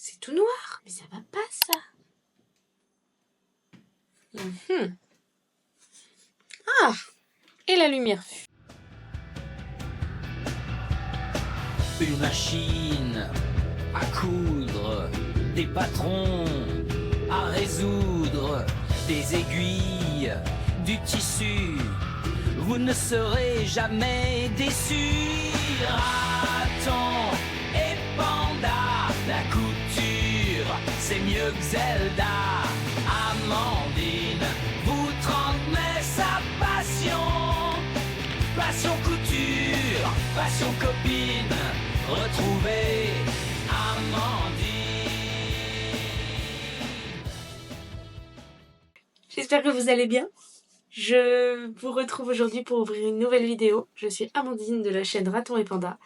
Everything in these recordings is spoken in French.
C'est tout noir, mais ça va pas ça. Ah, et la lumière. Une machine à coudre, des patrons à résoudre, des aiguilles, du tissu. Vous ne serez jamais déçus. Raton et panda, la couture, c'est mieux que Zelda. Amandine vous transmet sa passion. Passion couture, passion copine, retrouvez Amandine. J'espère que vous allez bien. Je vous retrouve aujourd'hui pour ouvrir une nouvelle vidéo. Je suis Amandine de la chaîne Raton et Panda.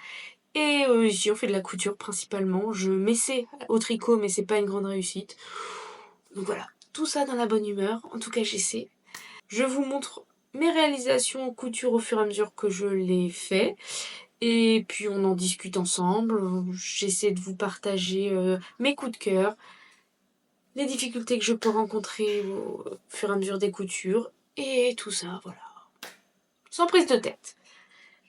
Et ici on fait de la couture principalement. Je m'essaie au tricot mais c'est pas une grande réussite. Donc voilà, tout ça dans la bonne humeur. En tout cas j'essaie. Je vous montre mes réalisations en couture au fur et à mesure que je les fais. Et puis on en discute ensemble. J'essaie de vous partager mes coups de cœur, les difficultés que je peux rencontrer au fur et à mesure des coutures. Et tout ça, voilà. Sans prise de tête.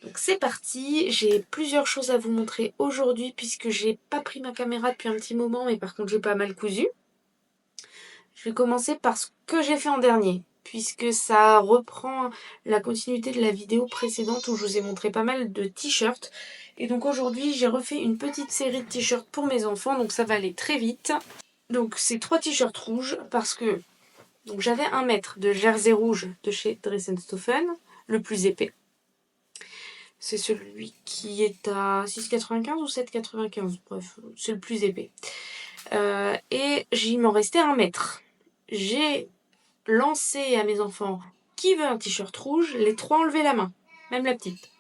Donc c'est parti, j'ai plusieurs choses à vous montrer aujourd'hui puisque j'ai pas pris ma caméra depuis un petit moment, mais par contre j'ai pas mal cousu. Je vais commencer par ce que j'ai fait en dernier, puisque ça reprend la continuité de la vidéo précédente où je vous ai montré pas mal de t-shirts. Et donc aujourd'hui j'ai refait une petite série de t-shirts pour mes enfants, donc ça va aller très vite. Donc c'est 3 t-shirts rouges parce que donc j'avais un mètre de jersey rouge de chez Dressenstoffen, le plus épais. C'est celui qui est à 6,95 ou 7,95, bref, c'est le plus épais. Et il m'en restait un mètre. J'ai lancé à mes enfants qui veut un t-shirt rouge, les 3 ont levé la main, même la petite.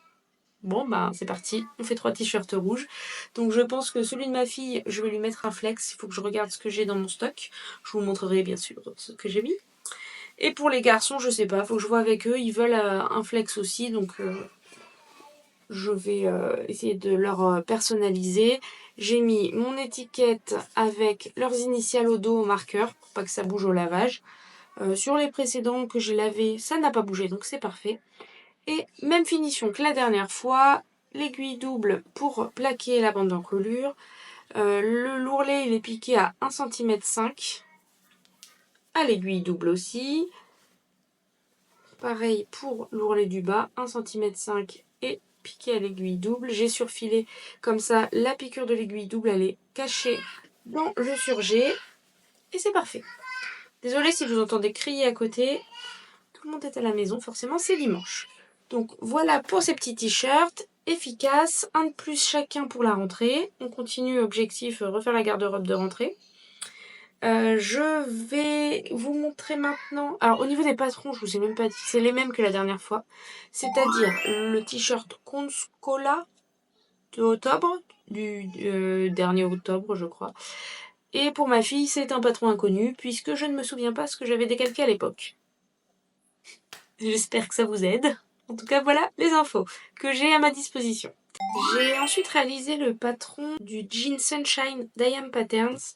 Bon bah c'est parti, on fait 3 t-shirts rouges. Donc je pense que celui de ma fille, je vais lui mettre un flex, il faut que je regarde ce que j'ai dans mon stock. Je vous montrerai bien sûr ce que j'ai mis. Et pour les garçons, je sais pas, faut que je vois avec eux, ils veulent un flex aussi, donc je vais essayer de leur personnaliser. J'ai mis mon étiquette avec leurs initiales au dos au marqueur, pour pas que ça bouge au lavage. Sur les précédents que j'ai lavés, ça n'a pas bougé, donc c'est parfait. Et même finition que la dernière fois, l'aiguille double pour plaquer la bande d'encolure. Le lourlet, il est piqué à 1,5 cm. À l'aiguille double aussi. Pareil pour l'ourlet du bas, 1,5 cm et piqué à l'aiguille double. J'ai surfilé comme ça, la piqûre de l'aiguille double, elle est cachée dans le surjet. Et c'est parfait. Désolée si vous entendez crier à côté. Tout le monde est à la maison, forcément c'est dimanche. Donc voilà pour ces petits t-shirts, efficaces, un de plus chacun pour la rentrée. On continue, objectif, refaire la garde-robe de rentrée. Je vais vous montrer maintenant... Alors au niveau des patrons, je vous ai même pas dit, c'est les mêmes que la dernière fois. C'est-à-dire le t-shirt Conscola de octobre, du dernier octobre je crois. Et pour ma fille, c'est un patron inconnu, puisque je ne me souviens pas ce que j'avais décalqué à l'époque. J'espère que ça vous aide. En tout cas, voilà les infos que j'ai à ma disposition. J'ai ensuite réalisé le patron du jean Sunshine d'I.Am Patterns.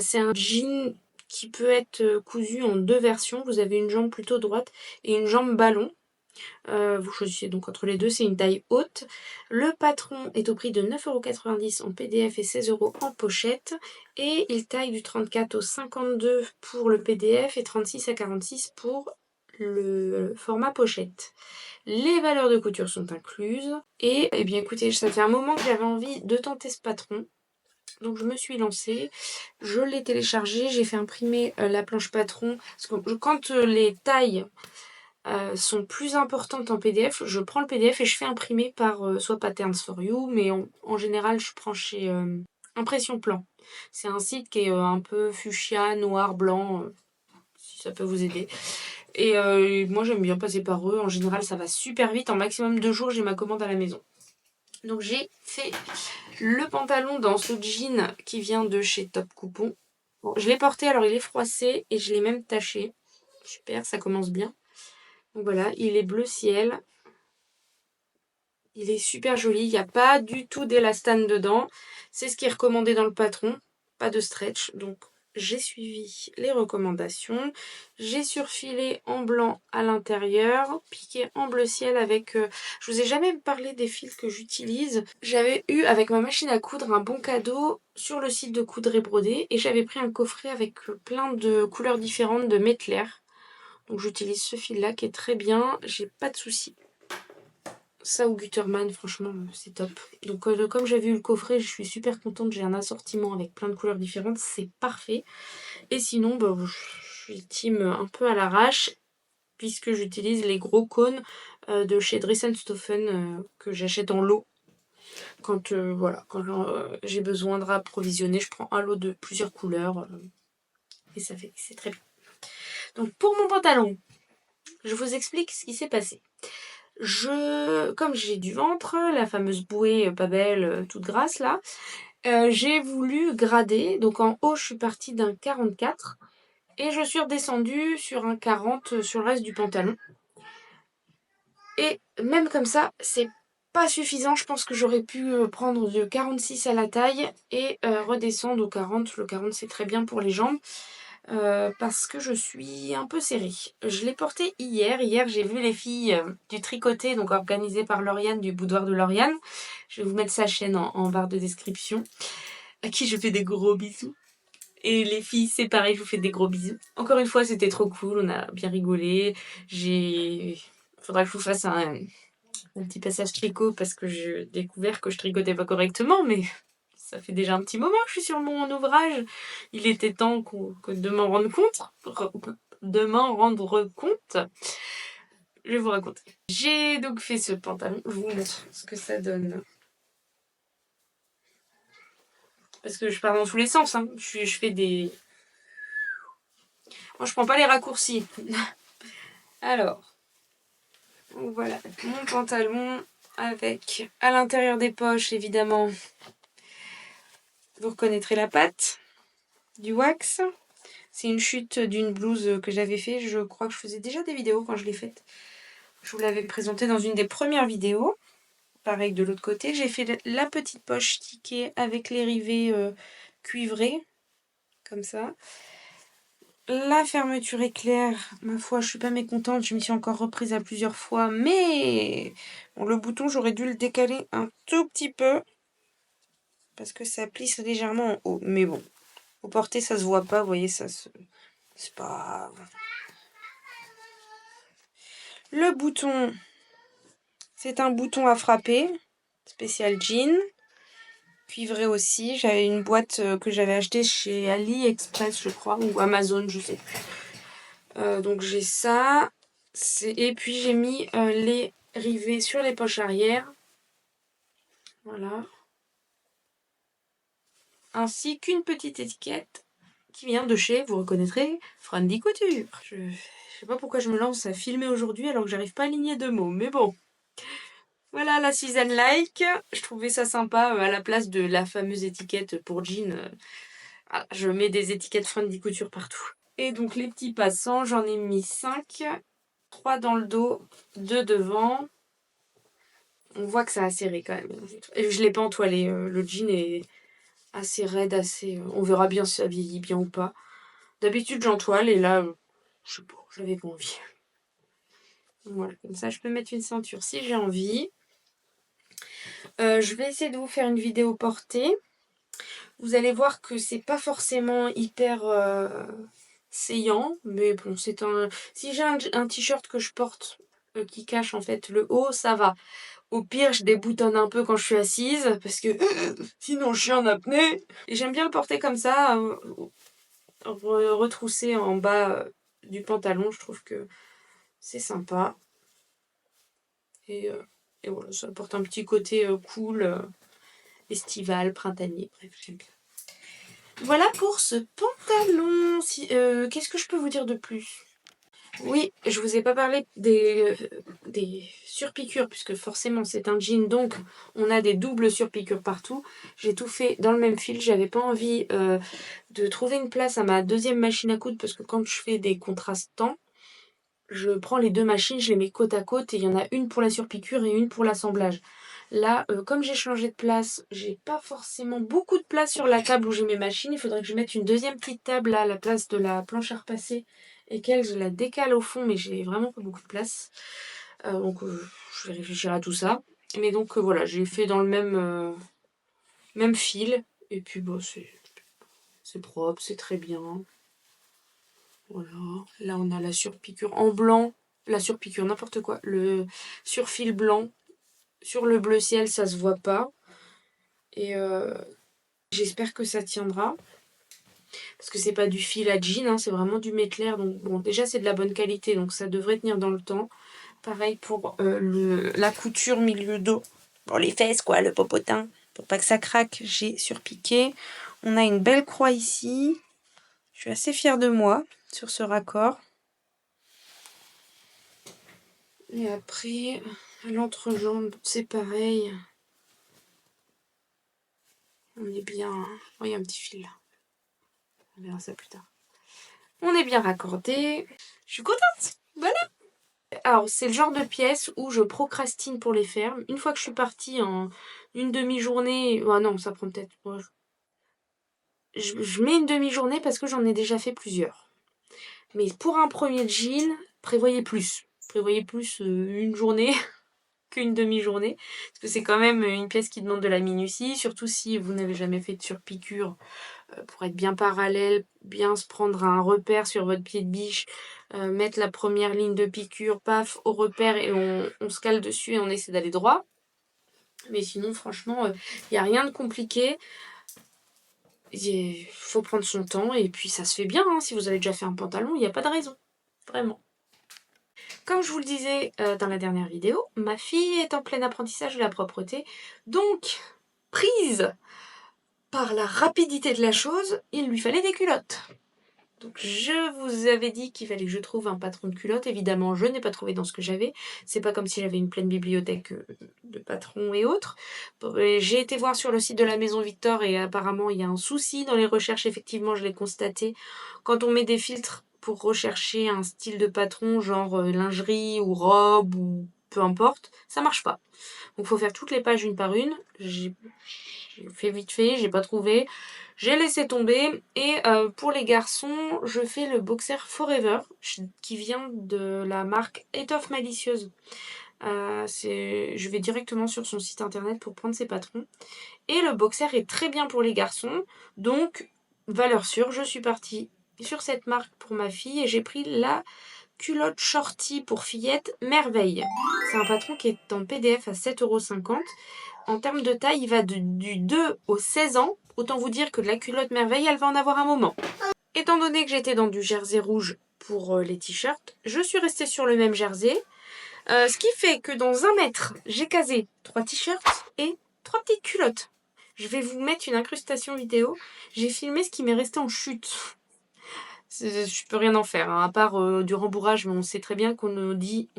C'est un jean qui peut être cousu en 2 versions. Vous avez une jambe plutôt droite et une jambe ballon. Vous choisissez donc entre les deux, c'est une taille haute. Le patron est au prix de 9,90 € en PDF et 16 € en pochette. Et il taille du 34 au 52 pour le PDF et 36 à 46 pour le format pochette. Les valeurs de couture sont incluses. Et eh bien écoutez, ça fait un moment que j'avais envie de tenter ce patron. Donc je me suis lancée, je l'ai téléchargé, j'ai fait imprimer la planche patron. Parce que quand les tailles sont plus importantes en PDF, je prends le PDF et je fais imprimer par soit Patterns for You, mais en général je prends chez Impression Plan. C'est un site qui est un peu fuchsia, noir, blanc, si ça peut vous aider. Et moi j'aime bien passer par eux, en général ça va super vite, en maximum 2 jours j'ai ma commande à la maison. Donc j'ai fait le pantalon dans ce jean qui vient de chez Top Coupon. Bon, je l'ai porté, alors il est froissé et je l'ai même taché. Super, ça commence bien. Donc voilà, il est bleu ciel. Il est super joli, il n'y a pas du tout d'élastane dedans. C'est ce qui est recommandé dans le patron. pas de stretch, donc j'ai suivi les recommandations. J'ai surfilé en blanc à l'intérieur, piqué en bleu ciel avec... je vous ai jamais parlé des fils que j'utilise. J'avais eu avec ma machine à coudre un bon cadeau sur le site de Coudre et Broder et j'avais pris un coffret avec plein de couleurs différentes de Mettler. Donc j'utilise ce fil là qui est très bien, j'ai pas de soucis. Ça ou Gutermann, franchement, c'est top. Donc comme j'ai vu le coffret, je suis super contente. J'ai un assortiment avec plein de couleurs différentes. C'est parfait. Et sinon, bah, je suis team un peu à l'arrache, puisque j'utilise les gros cônes de chez Dressenstoffen que j'achète en lot. Quand, voilà, quand j'ai besoin de rapprovisionner, je prends un lot de plusieurs couleurs. Et c'est très bien. Donc pour mon pantalon, je vous explique ce qui s'est passé. Comme j'ai du ventre, la fameuse bouée pas belle, toute grasse là, j'ai voulu grader. Donc en haut, je suis partie d'un 44 et je suis redescendue sur un 40 sur le reste du pantalon. Et même comme ça, c'est pas suffisant. Je pense que j'aurais pu prendre du 46 à la taille et redescendre au 40. Le 40, c'est très bien pour les jambes. Parce que je suis un peu serrée. Je l'ai porté hier. Hier, j'ai vu les filles du tricoté, donc organisé par Lauriane, du boudoir de Lauriane. Je vais vous mettre sa chaîne en barre de description, à qui je fais des gros bisous. Et les filles, c'est pareil, je vous fais des gros bisous. Encore une fois, c'était trop cool, on a bien rigolé. Faudra que je vous fasse un petit passage tricot parce que j'ai découvert que je tricotais pas correctement, mais ça fait déjà un petit moment que je suis sur mon ouvrage. Il était temps de m'en rendre compte. Je vais vous raconter. J'ai donc fait ce pantalon. Je vous montre ce que ça donne. Parce que je pars dans tous les sens. Hein. Je fais des... Moi, je prends pas les raccourcis. Alors, voilà. Mon pantalon avec, à l'intérieur des poches, évidemment, vous reconnaîtrez la patte du wax. C'est une chute d'une blouse que j'avais fait. Je crois que je faisais déjà des vidéos quand je l'ai faite. Je vous l'avais présentée dans une des premières vidéos. Pareil de l'autre côté. J'ai fait la petite poche stickée avec les rivets cuivrés. Comme ça. La fermeture éclair, ma foi, je suis pas mécontente. Je m'y suis encore reprise à plusieurs fois. Mais bon, le bouton, j'aurais dû le décaler un tout petit peu. Parce que ça plisse légèrement en haut. Mais bon, au porté, ça se voit pas. Vous voyez, c'est pas... Le bouton, c'est un bouton à frapper, spécial jean, cuivré aussi. J'avais une boîte que j'avais achetée chez AliExpress, je crois, ou Amazon, je sais plus. Donc j'ai ça. Et puis j'ai mis les rivets sur les poches arrière. Voilà. Ainsi qu'une petite étiquette qui vient de chez, vous reconnaîtrez, Frandy Couture. Je sais pas pourquoi je me lance à filmer aujourd'hui alors que j'arrive pas à aligner deux mots, mais bon. Voilà la season like. Je trouvais ça sympa à la place de la fameuse étiquette pour jean. Je mets des étiquettes Frandy Couture partout. Et donc les petits passants, j'en ai mis 5. 3 dans le dos, 2 devant. On voit que ça a serré quand même. Et je l'ai pas entoilé. Le jean est assez raide, assez... on verra bien si ça vieillit bien ou pas. D'habitude j'entoile et là, je sais pas, j'avais pas envie. Voilà, comme ça je peux mettre une ceinture si j'ai envie. Je vais essayer de vous faire une vidéo portée. Vous allez voir que c'est pas forcément hyper saillant, mais bon, c'est un... Si j'ai un t-shirt que je porte qui cache en fait le haut, ça va. Au pire, je déboutonne un peu quand je suis assise, parce que sinon je suis en apnée. Et j'aime bien le porter comme ça, retroussé en bas du pantalon, je trouve que c'est sympa. Et voilà, ça apporte un petit côté cool, estival, printanier, bref, j'aime bien. Voilà pour ce pantalon. Qu'est-ce que je peux vous dire de plus ? Oui, je vous ai pas parlé des surpiqûres, puisque forcément c'est un jean, donc on a des doubles surpiqûres partout. J'ai tout fait dans le même fil, j'avais pas envie de trouver une place à ma deuxième machine à coudre, parce que quand je fais des contrastants, je prends les deux machines, je les mets côte à côte, et il y en a une pour la surpiqûre et une pour l'assemblage. Là, comme j'ai changé de place, j'ai pas forcément beaucoup de place sur la table où j'ai mes machines. Il faudrait que je mette une deuxième petite table là, à la place de la planche à repasser et qu'elle, je la décale au fond, mais j'ai vraiment pas beaucoup de place. Donc je vais réfléchir à tout ça. Mais donc voilà, j'ai fait dans le même fil. Et puis bon, c'est propre, c'est très bien. Voilà. Là, on a la surpiqûre en blanc. La surpiqûre, n'importe quoi. Le surfil blanc. Sur le bleu ciel, ça se voit pas. Et j'espère que ça tiendra. Parce que c'est pas du fil à jean, hein, c'est vraiment du Métler. Donc bon, déjà, c'est de la bonne qualité. Donc ça devrait tenir dans le temps. Pareil pour la couture milieu dos. Pour les fesses, quoi, le popotin. Pour pas que ça craque, j'ai surpiqué. On a une belle croix ici. Je suis assez fière de moi sur ce raccord. Et après, l'entrejambe, c'est pareil. On est bien... Oh, il y a un petit fil là. On verra ça plus tard. On est bien raccordé. Je suis contente. Voilà. Alors, c'est le genre de pièce où je procrastine pour les faire. Une fois que je suis partie en une demi-journée... Ah non, ça prend peut-être... Je mets une demi-journée parce que j'en ai déjà fait plusieurs. Mais pour un premier jean, prévoyez plus. Prévoyez plus une journée qu'une demi-journée. Parce que c'est quand même une pièce qui demande de la minutie. Surtout si vous n'avez jamais fait de surpiqûre. Pour être bien parallèle, bien se prendre un repère sur votre pied de biche, mettre la première ligne de piqûre, paf, au repère et on se cale dessus et on essaie d'aller droit. Mais sinon, franchement, il n'y a rien de compliqué. Il faut prendre son temps et puis ça se fait bien. Hein. Si vous avez déjà fait un pantalon, il n'y a pas de raison. Vraiment. Comme je vous le disais dans la dernière vidéo, ma fille est en plein apprentissage de la propreté. Donc, prise par la rapidité de la chose, il lui fallait des culottes. Donc je vous avais dit qu'il fallait que je trouve un patron de culottes. Évidemment, je n'ai pas trouvé dans ce que j'avais. C'est pas comme si j'avais une pleine bibliothèque de patrons et autres. Bon, j'ai été voir sur le site de la Maison Victor et apparemment il y a un souci dans les recherches. Effectivement, je l'ai constaté. Quand on met des filtres pour rechercher un style de patron, genre lingerie ou robe ou peu importe, ça marche pas. Donc il faut faire toutes les pages une par une. J'ai fait vite fait, j'ai pas trouvé. J'ai laissé tomber. Et pour les garçons, je fais le boxer Forever, qui vient de la marque Étoffe Malicieuse. Je vais directement sur son site internet pour prendre ses patrons. Et le boxer est très bien pour les garçons. Donc, valeur sûre, je suis partie sur cette marque pour ma fille. Et j'ai pris la culotte shorty pour fillette Merveille. C'est un patron qui est en PDF à 7,50 €. En termes de taille, il va du 2 au 16 ans. Autant vous dire que de la culotte Merveille, elle va en avoir un moment. Étant donné que j'étais dans du jersey rouge pour les t-shirts, je suis restée sur le même jersey. Ce qui fait que dans 1 mètre, j'ai casé 3 t-shirts et 3 petites culottes. Je vais vous mettre une incrustation vidéo. J'ai filmé ce qui m'est resté en chute. Je peux rien en faire, hein, à part du rembourrage, mais on sait très bien qu'on dit...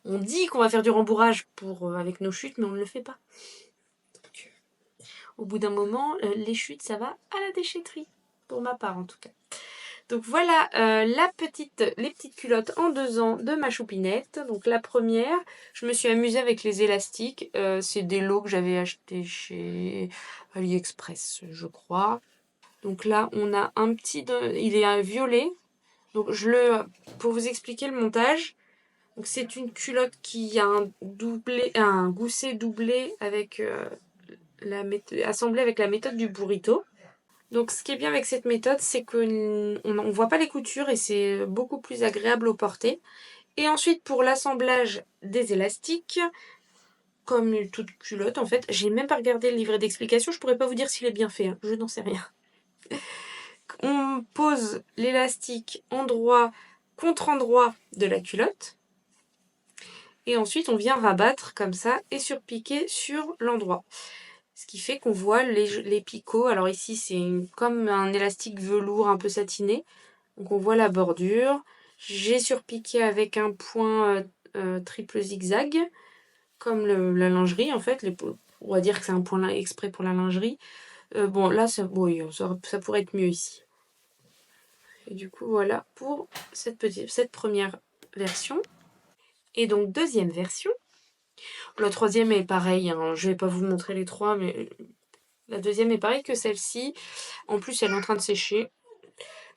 On dit qu'on va faire du rembourrage avec nos chutes, mais on ne le fait pas. Donc, au bout d'un moment, les chutes, ça va à la déchetterie. Pour ma part, en tout cas. Donc voilà les petites culottes en 2 ans de ma choupinette. Donc la première, je me suis amusée avec les élastiques. C'est des lots que j'avais achetés chez AliExpress, je crois. Donc là, on a un petit... Il est violet. Donc pour vous expliquer le montage... Donc c'est une culotte qui a un gousset doublé avec assemblé avec la méthode du burrito. Donc ce qui est bien avec cette méthode, c'est qu'on ne voit pas les coutures et c'est beaucoup plus agréable au porter. Et ensuite pour l'assemblage des élastiques, comme toute culotte en fait, j'ai même pas regardé le livret d'explication, je pourrais pas vous dire s'il est bien fait, hein, je n'en sais rien. On pose l'élastique endroit contre endroit de la culotte. Et ensuite, on vient rabattre comme ça et surpiquer sur l'endroit. Ce qui fait qu'on voit les picots. Alors ici, c'est comme un élastique velours un peu satiné. Donc on voit la bordure. J'ai surpiqué avec un point triple zigzag, comme la lingerie en fait. On va dire que c'est un point exprès pour la lingerie. Bon, là, ça pourrait être mieux ici. Et du coup, voilà pour cette première version. Et donc, deuxième version. La troisième est pareille, hein. Je vais pas vous montrer les trois, mais la deuxième est pareille que celle-ci. En plus, elle est en train de sécher.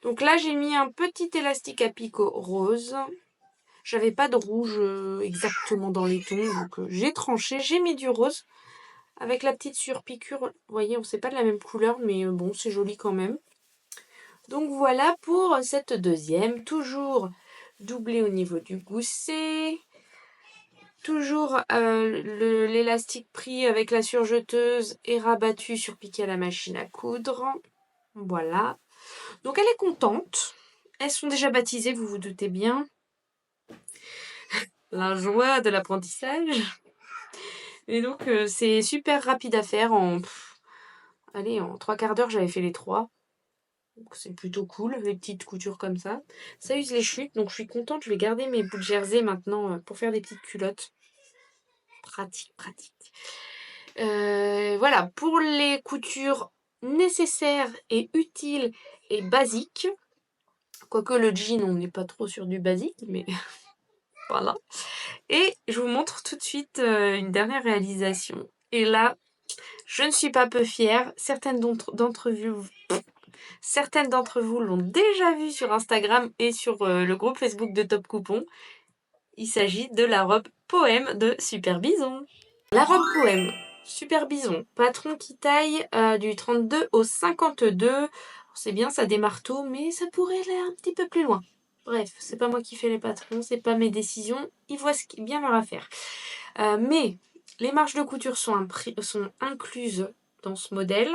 Donc là, j'ai mis un petit élastique à picot rose. J'avais pas de rouge exactement dans les tons, donc j'ai tranché, j'ai mis du rose. Avec la petite surpiqûre, vous voyez, on sait pas de la même couleur, mais bon, c'est joli quand même. Donc voilà pour cette deuxième, toujours doublé au niveau du gousset. Toujours l'élastique pris avec la surjeteuse et rabattu sur piqué à la machine à coudre. Voilà. Donc elle est contente. Elles sont déjà baptisées, vous vous doutez bien. La joie de l'apprentissage. Et donc c'est super rapide à faire. Allez, en 3/4 d'heure, j'avais fait les 3. Donc c'est plutôt cool, les petites coutures comme ça. Ça use les chutes, donc je suis contente. Je vais garder mes bouts de jersey maintenant pour faire des petites culottes. Pratique, pratique. Voilà, pour les coutures nécessaires et utiles et basiques. Quoique le jean, on n'est pas trop sur du basique, mais voilà. Et je vous montre tout de suite une dernière réalisation. Et là, je ne suis pas peu fière. Certaines d'entre vous l'ont déjà vu sur Instagram et sur le groupe Facebook de Top Coupon. Il s'agit de la robe Poème de Super Bison. La robe Poème, Super Bison, patron qui taille du 32 au 52. C'est bien, ça démarre tôt, mais ça pourrait aller un petit peu plus loin. Bref, c'est pas moi qui fais les patrons, c'est pas mes décisions, ils voient ce qui est bien leur affaire. Mais les marges de couture sont incluses dans ce modèle,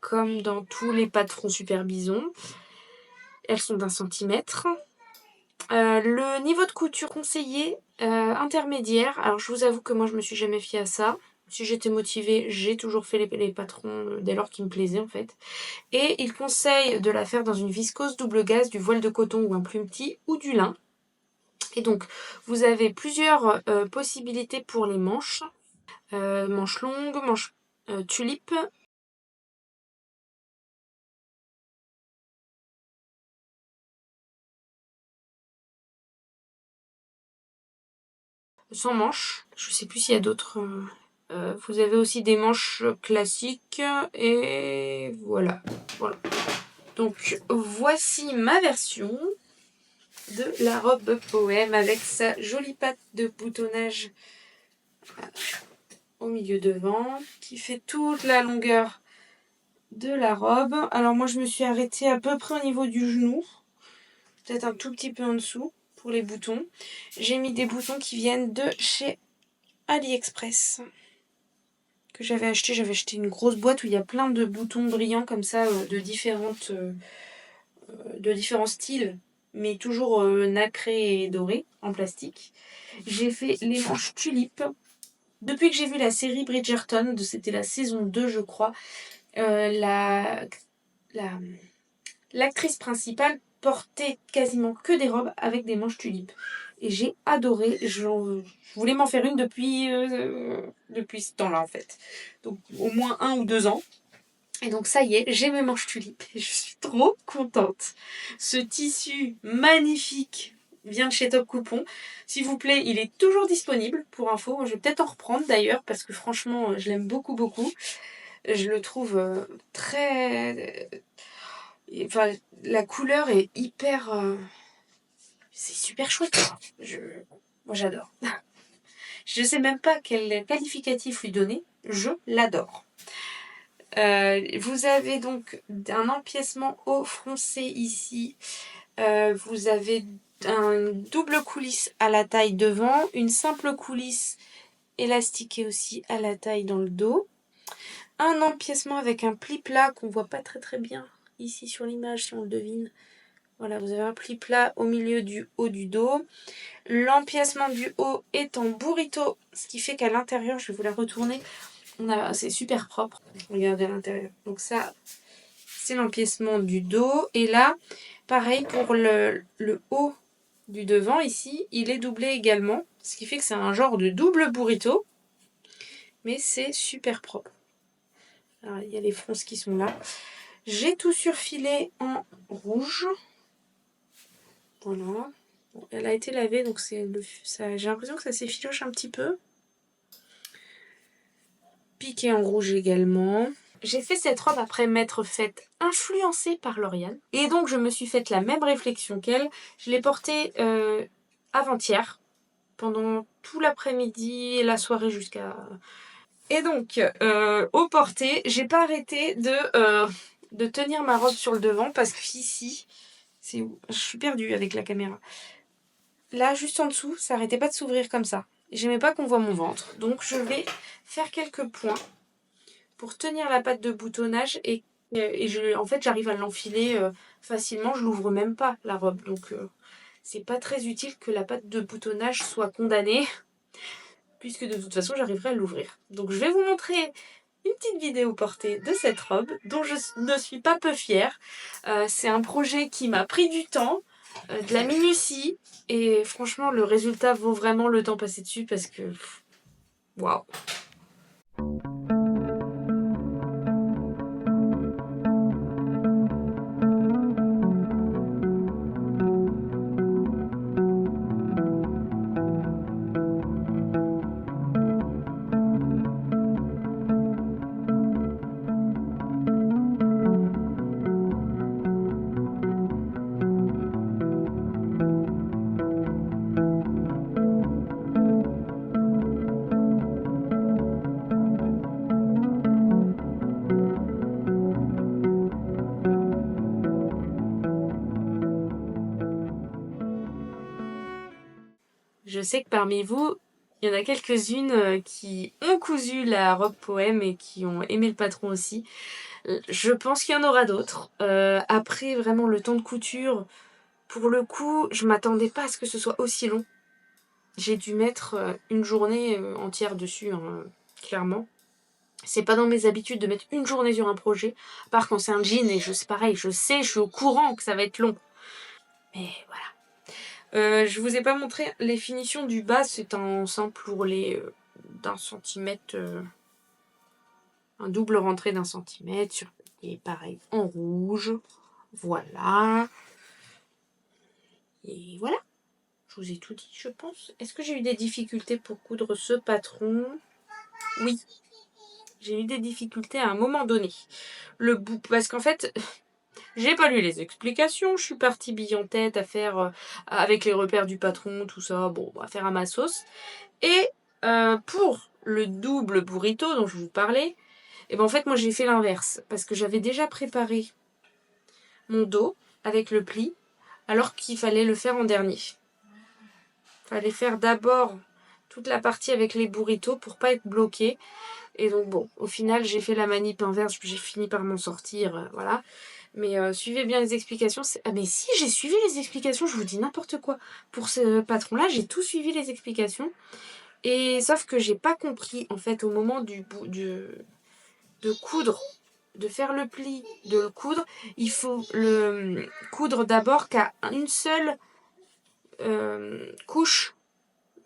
comme dans tous les patrons Super Bison. Elles sont d'1 centimètre. Le niveau de couture conseillé, intermédiaire. Alors je vous avoue que moi je me suis jamais fiée à ça. Si j'étais motivée, j'ai toujours fait les patrons dès lors qu'ils me plaisaient en fait. Et il conseille de la faire dans une viscose double gaze, du voile de coton ou un plumetis ou du lin. Et donc vous avez plusieurs possibilités pour les manches. Manches longues, manches tulipe. Sans manches. Je sais plus s'il y a d'autres. Vous avez aussi des manches classiques et voilà. Donc voici ma version de la robe Poème avec sa jolie patte de boutonnage au milieu devant qui fait toute la longueur de la robe. Alors moi je me suis arrêtée à peu près au niveau du genou, peut-être un tout petit peu en dessous pour les boutons. J'ai mis des boutons qui viennent de chez AliExpress que j'avais acheté une grosse boîte où il y a plein de boutons brillants comme ça de différents styles, mais toujours nacrés et dorés en plastique. J'ai fait les manches tulipes. Depuis que j'ai vu la série Bridgerton, c'était la saison 2 je crois, l'actrice principale portait quasiment que des robes avec des manches tulipes. Et j'ai adoré. Je voulais m'en faire une depuis ce temps-là en fait. Donc au moins 1 ou 2 ans. Et donc ça y est, j'ai mes manches tulipes et je suis trop contente. Ce tissu magnifique vient de chez Top Coupon. S'il vous plaît, il est toujours disponible pour info. Je vais peut-être en reprendre d'ailleurs parce que franchement, je l'aime beaucoup, beaucoup. Je le trouve très... Enfin, la couleur est hyper... C'est super chouette. Moi, j'adore. Je sais même pas quel qualificatif lui donner. Je l'adore. Vous avez donc un empiècement haut froncé ici. Vous avez une double coulisse à la taille devant, une simple coulisse élastiquée aussi à la taille dans le dos. Un empiècement avec un pli plat qu'on voit pas très très bien ici sur l'image si on le devine. Voilà, vous avez un pli plat au milieu du haut du dos. L'empiècement du haut est en burrito, ce qui fait qu'à l'intérieur, je vais vous la retourner. C'est super propre. Regardez à l'intérieur. Donc ça, c'est l'empiècement du dos. Et là, pareil pour le haut du devant ici, il est doublé également. Ce qui fait que c'est un genre de double burrito. Mais c'est super propre. Alors, il y a les fronces qui sont là. J'ai tout surfilé en rouge. Voilà. Bon, elle a été lavée, donc j'ai l'impression que ça s'effiloche un petit peu. piqué en rouge également. J'ai fait cette robe après m'être faite influencer par Lauriane. Et donc je me suis faite la même réflexion qu'elle. Je l'ai portée avant-hier, pendant tout l'après-midi et la soirée jusqu'à... Et donc, au porté, j'ai pas arrêté de tenir ma robe sur le devant parce qu'ici, c'est où ? Je suis perdue avec la caméra. Là, juste en dessous, ça arrêtait pas de s'ouvrir comme ça. J'aimais pas qu'on voit mon ventre. Donc, je vais faire quelques points pour tenir la patte de boutonnage et en fait, j'arrive à l'enfiler facilement. Je l'ouvre même pas, la robe. Donc, c'est pas très utile que la patte de boutonnage soit condamnée puisque de toute façon, j'arriverai à l'ouvrir. Donc, je vais vous montrer une petite vidéo portée de cette robe dont je ne suis pas peu fière. C'est un projet qui m'a pris du temps, de la minutie, et franchement le résultat vaut vraiment le temps passé dessus parce que waouh. Je sais que parmi vous, il y en a quelques-unes qui ont cousu la robe poème et qui ont aimé le patron aussi. Je pense qu'il y en aura d'autres. Après vraiment le temps de couture, pour le coup, je m'attendais pas à ce que ce soit aussi long. J'ai dû mettre une journée entière dessus, hein, clairement. C'est pas dans mes habitudes de mettre une journée sur un projet, à part quand c'est un jean et c'est pareil, je sais, je suis au courant que ça va être long. Mais voilà. Je vous ai pas montré les finitions du bas, c'est un simple ourlet d'1 centimètre, un double rentré d'1 centimètre, sur et pareil en rouge. Voilà. Et voilà. Je vous ai tout dit, je pense. Est-ce que j'ai eu des difficultés pour coudre ce patron ? Oui. J'ai eu des difficultés à un moment donné. Le bout, parce qu'en fait, j'ai pas lu les explications. Je suis partie bille en tête à faire avec les repères du patron, tout ça. Bon, à faire à ma sauce. Et pour le double burrito dont je vous parlais, et ben en fait, moi j'ai fait l'inverse. Parce que j'avais déjà préparé mon dos avec le pli, alors qu'il fallait le faire en dernier. Fallait faire d'abord toute la partie avec les burritos pour pas être bloqué. Et donc bon, au final, j'ai fait la manip inverse, j'ai fini par m'en sortir, voilà. Mais suivez bien les explications. Ah mais si, j'ai suivi les explications, je vous dis n'importe quoi. Pour ce patron-là, j'ai tout suivi les explications. Et sauf que j'ai pas compris, en fait, au moment de coudre, de faire le pli, de le coudre, il faut le coudre d'abord qu'à une seule couche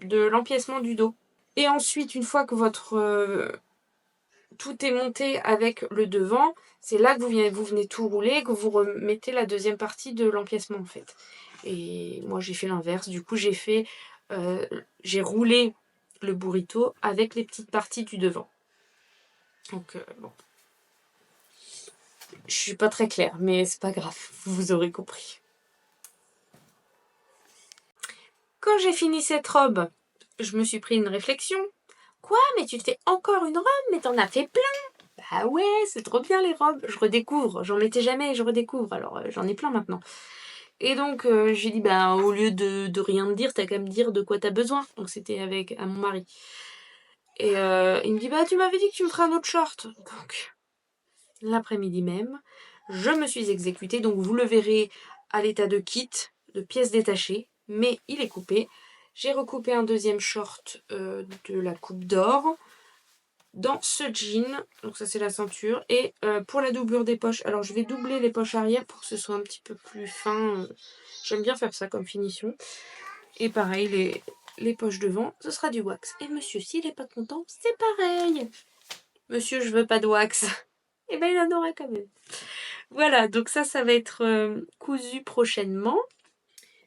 de l'empiècement du dos. Et ensuite, une fois que votre tout est monté avec le devant, c'est là que vous venez tout rouler, que vous remettez la deuxième partie de l'empiècement en fait. Et moi j'ai fait l'inverse, du coup j'ai roulé le burrito avec les petites parties du devant. Donc bon, je suis pas très claire, mais c'est pas grave, vous aurez compris. Quand j'ai fini cette robe, je me suis pris une réflexion. Quoi, mais tu te fais encore une robe, mais t'en as fait plein. Bah ouais, c'est trop bien les robes. Je redécouvre. J'en mettais jamais et je redécouvre. Alors j'en ai plein maintenant. Et donc j'ai dit, bah au lieu de rien me dire, t'as qu'à me dire de quoi t'as besoin. Donc c'était à mon mari. Et il me dit, bah tu m'avais dit que tu me ferais un autre short. Donc l'après-midi même, je me suis exécutée. Donc vous le verrez à l'état de kit, de pièces détachées. Mais il est coupé. J'ai recoupé un deuxième short de la coupe d'or dans ce jean, donc ça c'est la ceinture, et pour la doublure des poches, alors je vais doubler les poches arrière pour que ce soit un petit peu plus fin, j'aime bien faire ça comme finition, et pareil les poches devant, ce sera du wax, et monsieur s'il est pas content, c'est pareil, monsieur je veux pas de wax, et ben il en aura quand même. Voilà, donc ça va être cousu prochainement.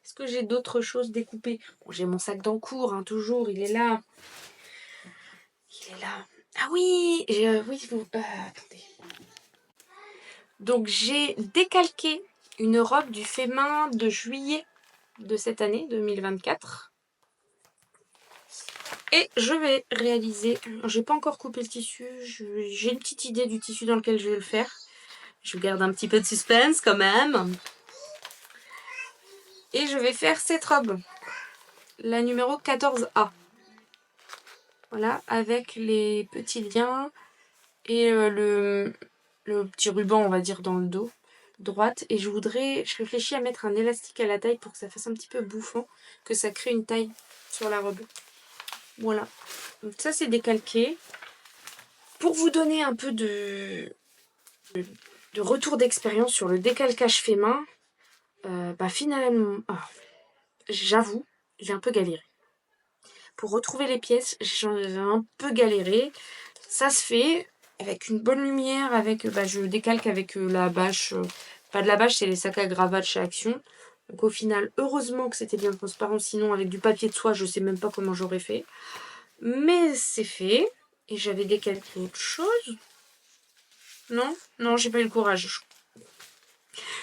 Est-ce que j'ai d'autres choses découpées ? Bon, j'ai mon sac d'encours, hein, toujours, il est là. Ah oui, oui, attendez. Donc j'ai décalqué une robe du fait main de juillet de cette année 2024. Et je vais réaliser, j'ai pas encore coupé le tissu, j'ai une petite idée du tissu dans lequel je vais le faire. Je garde un petit peu de suspense quand même. Et je vais faire cette robe, la numéro 14A. Voilà, avec les petits liens et le petit ruban, on va dire, dans le dos, droite. Et je réfléchis à mettre un élastique à la taille pour que ça fasse un petit peu bouffant, que ça crée une taille sur la robe. Voilà. Donc ça, c'est décalqué. Pour vous donner un peu de retour d'expérience sur le décalcage fait main, finalement, j'avoue, j'ai un peu galéré. Pour retrouver les pièces, j'ai un peu galéré. Ça se fait avec une bonne lumière, je décalque avec la bâche. Pas de la bâche, c'est les sacs à gravats de chez Action. Donc au final, heureusement que c'était bien transparent, sinon avec du papier de soie, je sais même pas comment j'aurais fait. Mais c'est fait. Et j'avais décalqué autre chose. Non, j'ai pas eu le courage.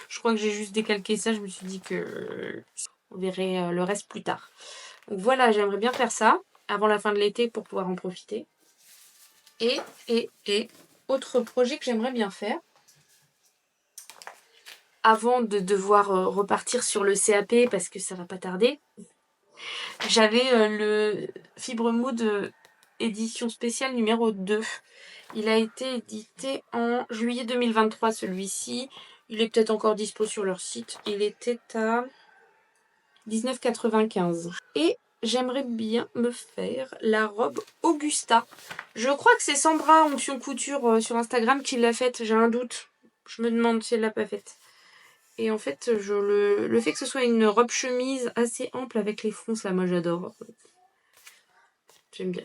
Je crois que j'ai juste décalqué ça, je me suis dit que on verrait le reste plus tard. Donc voilà, j'aimerais bien faire ça avant la fin de l'été pour pouvoir en profiter. Et autre projet que j'aimerais bien faire, avant de devoir repartir sur le CAP parce que ça va pas tarder, j'avais le Fibre Mood édition spéciale numéro 2. Il a été édité en juillet 2023, celui-ci. Il est peut-être encore dispo sur leur site. Il était à 19,95. Et j'aimerais bien me faire la robe Augusta. Je crois que c'est Sandra Onction Couture sur Instagram qui l'a faite. J'ai un doute. Je me demande si elle l'a pas faite. Et en fait, le fait que ce soit une robe chemise assez ample avec les fronces, là, moi j'adore. J'aime bien.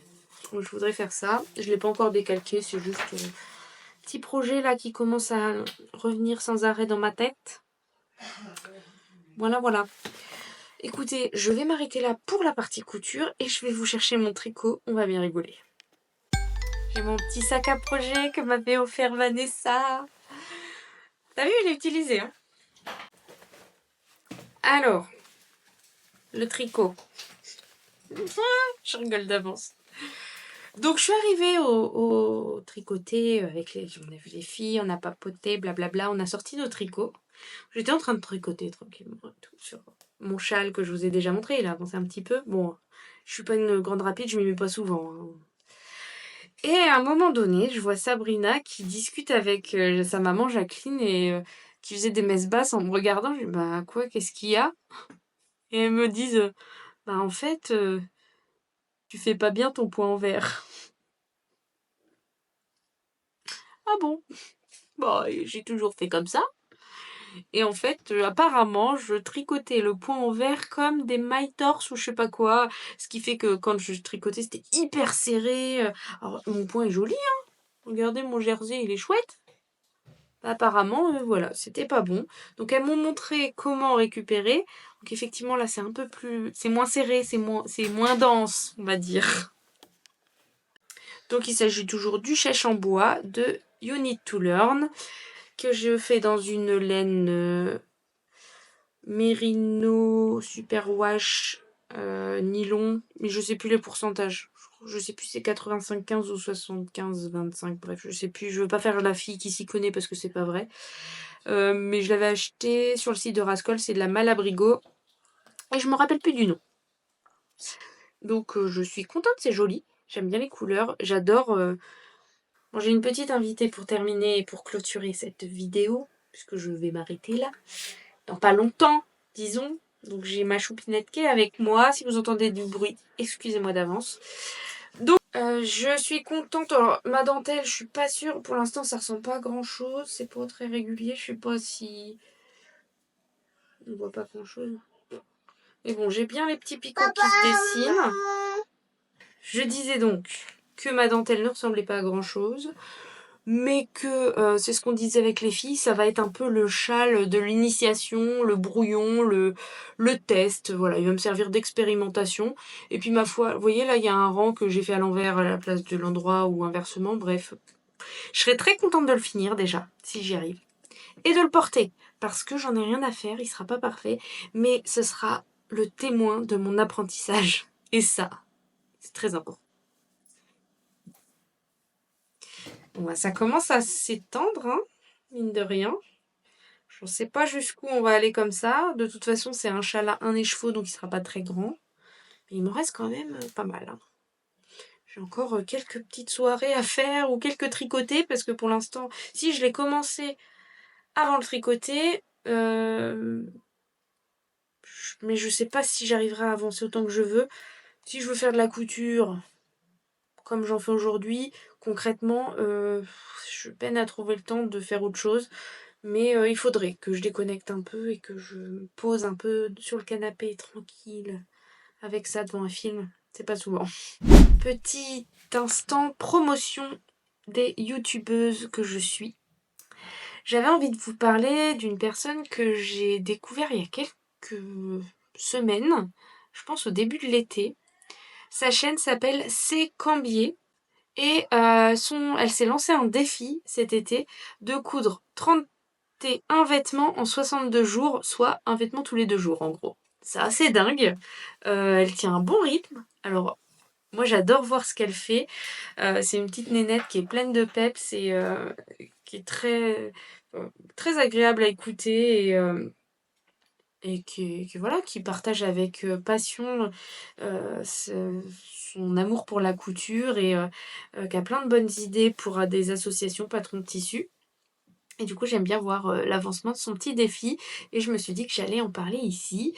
Donc je voudrais faire ça. Je l'ai pas encore décalqué, c'est juste un petit projet là qui commence à revenir sans arrêt dans ma tête. Voilà. Écoutez, je vais m'arrêter là pour la partie couture et je vais vous chercher mon tricot. On va bien rigoler. J'ai mon petit sac à projet que m'avait offert Vanessa. T'as vu, il est utilisé, hein? Alors, le tricot. Je rigole d'avance. Donc je suis arrivée au tricoté avec on a vu les filles, on a papoté, blablabla, on a sorti nos tricots. J'étais en train de tricoter tranquillement tout sur mon châle que je vous ai déjà montré, il a avancé un petit peu. Bon, je suis pas une grande rapide, je m'y mets pas souvent, hein. Et à un moment donné, je vois Sabrina qui discute avec sa maman Jacqueline et qui faisait des messes basses en me regardant. Je dis bah quoi, qu'est-ce qu'il y a? Et elles me disent en fait tu fais pas bien ton point en vert. Ah bon? Bah j'ai toujours fait comme ça. Et en fait, apparemment, je tricotais le point en vert comme des mailles torse ou je sais pas quoi. Ce qui fait que quand je tricotais, c'était hyper serré. Alors, mon point est joli, hein. Regardez mon jersey, il est chouette. Apparemment, voilà, c'était pas bon. Donc elles m'ont montré comment récupérer. Donc effectivement, là, c'est un peu plus... C'est moins serré, c'est moins dense, on va dire. Donc il s'agit toujours du chèche en bois de You Need to Learn, que je fais dans une laine Merino Superwash nylon, mais je sais plus les pourcentages. Je sais plus si c'est 85-15 ou 75-25, bref, je sais plus. Je veux pas faire la fille qui s'y connaît parce que c'est pas vrai. Mais je l'avais acheté sur le site de Rascol, c'est de la Malabrigo. Et je me rappelle plus du nom. Donc je suis contente, c'est joli. J'aime bien les couleurs. J'adore. Bon, j'ai une petite invitée pour terminer et pour clôturer cette vidéo, puisque je vais m'arrêter là. Dans pas longtemps, disons. Donc j'ai ma choupinette qui est avec moi. Si vous entendez du bruit, excusez-moi d'avance. Donc je suis contente. Alors ma dentelle, je suis pas sûre. Pour l'instant, ça ressemble pas à grand chose. C'est pas très régulier. Je sais pas si... On voit pas grand chose. Mais bon, j'ai bien les petits picots qui se dessinent. Je disais donc que ma dentelle ne ressemblait pas à grand chose. mais que c'est ce qu'on disait avec les filles, ça va être un peu le châle de l'initiation, le brouillon, le test, voilà, il va me servir d'expérimentation. Et puis ma foi, vous voyez là, il y a un rang que j'ai fait à l'envers à la place de l'endroit ou inversement, bref. Je serais très contente de le finir déjà, si j'y arrive. Et de le porter, parce que j'en ai rien à faire, il sera pas parfait, mais ce sera le témoin de mon apprentissage. Et ça, c'est très important. Bon, bah, ça commence à s'étendre, hein, mine de rien. Je ne sais pas jusqu'où on va aller comme ça. De toute façon, c'est un châle à un écheveau, donc il sera pas très grand. Mais il me reste quand même pas mal, hein. J'ai encore quelques petites soirées à faire ou quelques tricotés, parce que pour l'instant, si je l'ai commencé avant le tricoter, mais je sais pas si j'arriverai à avancer autant que je veux. Si je veux faire de la couture, comme j'en fais aujourd'hui, concrètement, je peine à trouver le temps de faire autre chose. Mais il faudrait que je déconnecte un peu et que je me pose un peu sur le canapé tranquille avec ça devant un film. C'est pas souvent. Petit instant promotion des youtubeuses que je suis. J'avais envie de vous parler d'une personne que j'ai découvert il y a quelques semaines, je pense au début de l'été. Sa chaîne s'appelle C'est Cambier et elle s'est lancée un défi cet été de coudre 31 vêtements en 62 jours, soit un vêtement tous les 2 jours en gros. C'est assez dingue. Elle tient un bon rythme. Alors moi j'adore voir ce qu'elle fait. C'est une petite nénette qui est pleine de peps et qui est très agréable à écouter et qui partage avec passion son amour pour la couture et qui a plein de bonnes idées pour des associations patrons de tissus. Et du coup, j'aime bien voir l'avancement de son petit défi et je me suis dit que j'allais en parler ici.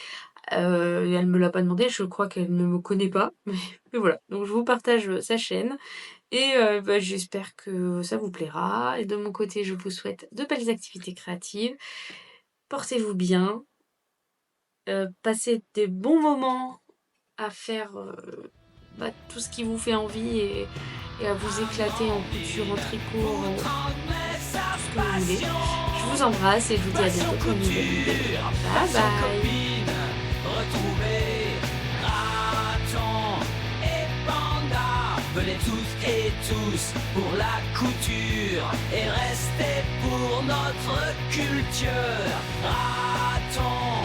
Elle me l'a pas demandé, je crois qu'elle ne me connaît pas. Mais voilà, donc je vous partage sa chaîne et j'espère que ça vous plaira. Et de mon côté, je vous souhaite de belles activités créatives. Portez-vous bien. Passez des bons moments à faire tout ce qui vous fait envie et à vous éclater en couture, en tricot, tout ce que vous voulez. Je vous embrasse et je vous dis à bientôt pour une nouvelle vidéo. Bye bye. Venez toutes et tous pour la couture et restez pour notre culture. Raton